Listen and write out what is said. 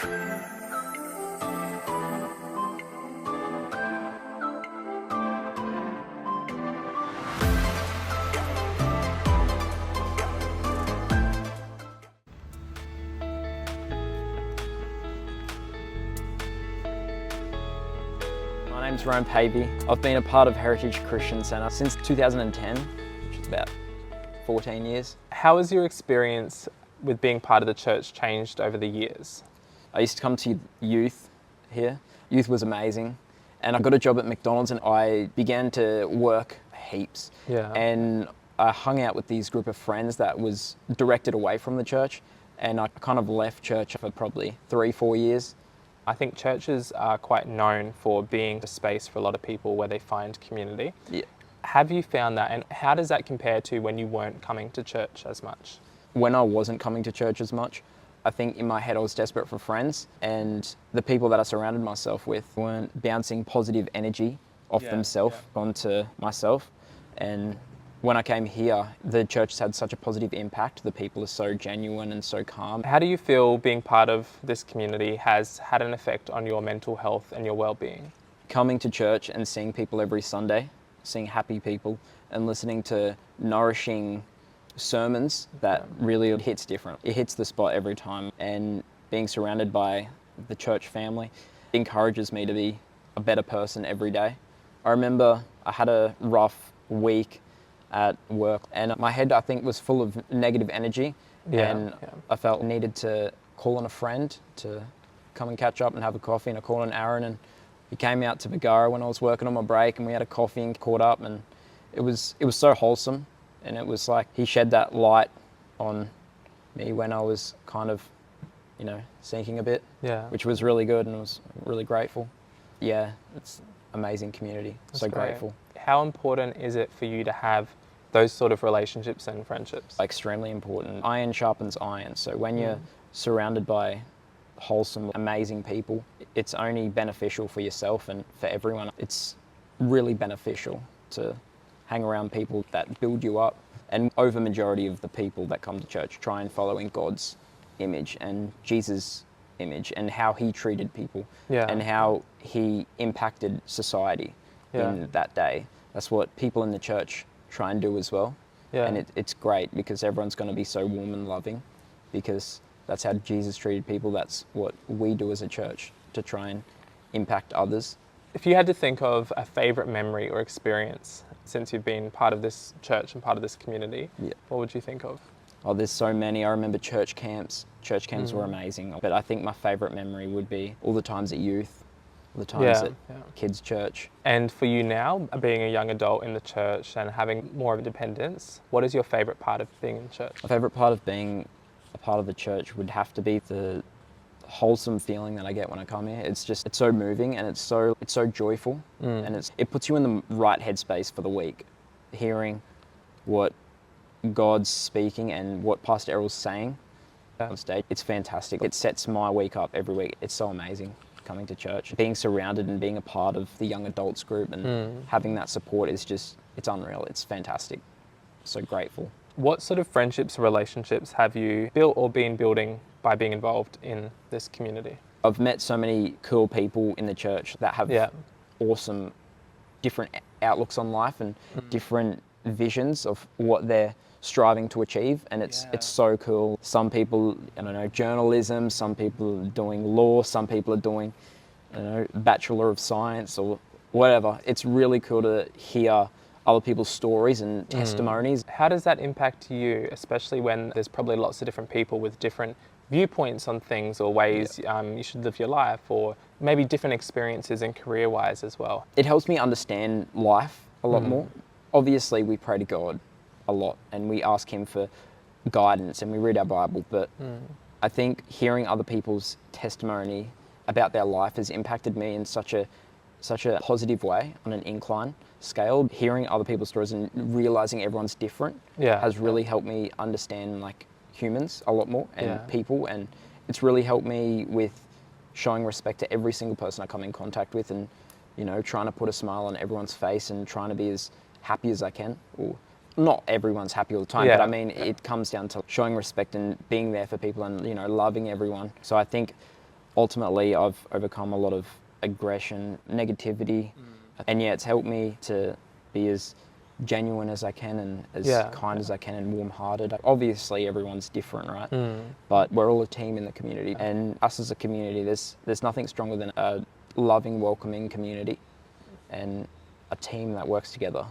My name's Ryan Pavey. I've been a part of Heritage Christian Centre since 2010, which is about 14 years. How has your experience with being part of the church changed over the years? I used to come to youth here. Youth was amazing. And I got a job at McDonald's and I began to work heaps. Yeah. And I hung out with these group of friends that was directed away from the church. And I kind of left church for probably 3-4 years. I think churches are quite known for being a space for a lot of people where they find community. Yeah. Have you found that, and how does that compare to when you weren't coming to church as much? When I wasn't coming to church as much, I think in my head I was desperate for friends, and the people that I surrounded myself with weren't bouncing positive energy off themselves onto myself. And when I came here, the church has had such a positive impact. The people are so genuine and so calm. How do you feel being part of this community has had an effect on your mental health and your well-being? Coming to church and seeing people every Sunday, seeing happy people and listening to nourishing sermons, that really hits different. It hits the spot every time, and being surrounded by the church family encourages me to be a better person every day. I remember I had a rough week at work and my head, I think, was full of negative energy, and I felt I needed to call on a friend to come and catch up and have a coffee, and I called on Aaron, and he came out to Bagara when I was working on my break, and we had a coffee and caught up, and it was so wholesome, and it was like he shed that light on me when I was kind of, sinking a bit, which was really good, and I was really grateful. Yeah, it's amazing community. That's so great. Grateful. How important is it for you to have those sort of relationships and friendships? Extremely important. Iron sharpens iron. So when you're surrounded by wholesome, amazing people, it's only beneficial for yourself and for everyone. It's really beneficial to hang around people that build you up. And over majority of the people that come to church try and follow in God's image and Jesus' image and how he treated people and how he impacted society in that day. That's what people in the church try and do as well. And it's great because everyone's going to be so warm and loving, because that's how Jesus treated people. That's what we do as a church to try and impact others. If you had to think of a favourite memory or experience since you've been part of this church and part of this community, what would you think of? Oh, there's so many. I remember church camps. Church camps were amazing. But I think my favourite memory would be all the times at youth, all the times at kids' church. And for you now, being a young adult in the church and having more of a dependence, what is your favourite part of being in church? My favourite part of being a part of the church would have to be the wholesome feeling that I get when I come here. It's so moving, and it's so joyful, and it puts you in the right headspace for the week. Hearing what God's speaking and what Pastor Errol's saying on stage, it's fantastic. It sets my week up every week. It's so amazing coming to church. Being surrounded and being a part of the young adults group and having that support is it's unreal. It's fantastic. So grateful. What sort of friendships or relationships have you built or been building by being involved in this community? I've met so many cool people in the church that have awesome, different outlooks on life and different visions of what they're striving to achieve, and it's so cool. Some people, journalism, some people are doing law, some people are doing, Bachelor of Science or whatever. It's really cool to hear other people's stories and testimonies. How does that impact you, especially when there's probably lots of different people with different viewpoints on things or ways you should live your life, or maybe different experiences and career-wise as well? It helps me understand life a lot more. Obviously, we pray to God a lot and we ask him for guidance and we read our Bible, but I think hearing other people's testimony about their life has impacted me in such a positive way on an incline scale. Hearing other people's stories and realizing everyone's different has really helped me understand humans a lot more and people, and it's really helped me with showing respect to every single person I come in contact with, and trying to put a smile on everyone's face and trying to be as happy as I can. Or not everyone's happy all the time, but I mean it comes down to showing respect and being there for people and loving everyone. So I think ultimately I've overcome a lot of aggression, negativity, and yeah, it's helped me to be as genuine as I can and as kind as I can and warm-hearted. Obviously everyone's different, right? But we're all a team in the community, and us as a community, there's nothing stronger than a loving, welcoming community and a team that works together.